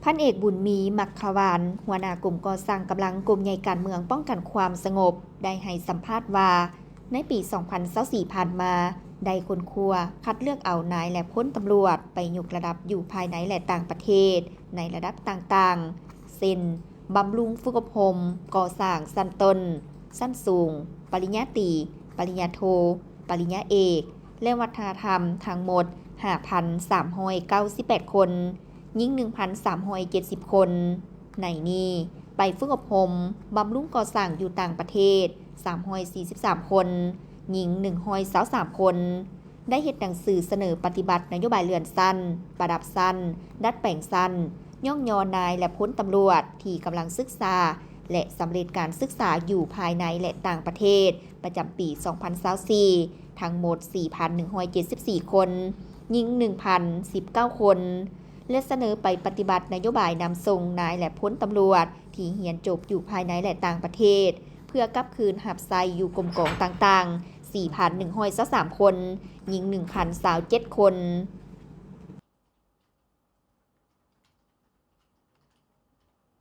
พันเอกบุญมีมักขวานหัวหน้ากลุ่มก่อสร้างกำลังกลุ่มใหญ่การเมืองป้องกันความสงบได้ให้สัมภาษณ์ว่าในปี 2024 ผ่านมาได้ค้นคว้าคัดเลือกเอานายและพลตำรวจไปยกระดับอยู่ภายในและต่างประเทศในระดับต่างๆเช่นบำรุงฝึกอบรมก่อสร้างชั้นต้นชั้นสูงปริญญาตรีปริญญาโทปริญญาเอกและวัฒนธรรมทั้งหมด 5,398 คนหญิง 1,370 คน ในนี้ไปฝึกอบรมบำรุงก่อสร้างอยู่ต่างประเทศ 343 คนหญิง 123 คน ได้เฮ็ดหนังสือเสนอปฏิบัตินโยบายเรือนสั้นประดับสั้นดัดแปลงสั้นย่องยอนายและพลตำรวจที่กำลังศึกษาและสำเร็จการศึกษาอยู่ภายในและต่างประเทศประจำปี 2024 ทั้งหมด 4,174 คนหญิง 1,019 คนและเสนอไปปฏิบัตินโยบายนำส่งนายและพลตำรวจที่เรียนจบอยู่ภายในและต่างประเทศเพื่อกลับคืนหับไซอยู่กรมกองต่างๆ 4,123 คนหญิง 1,027 คน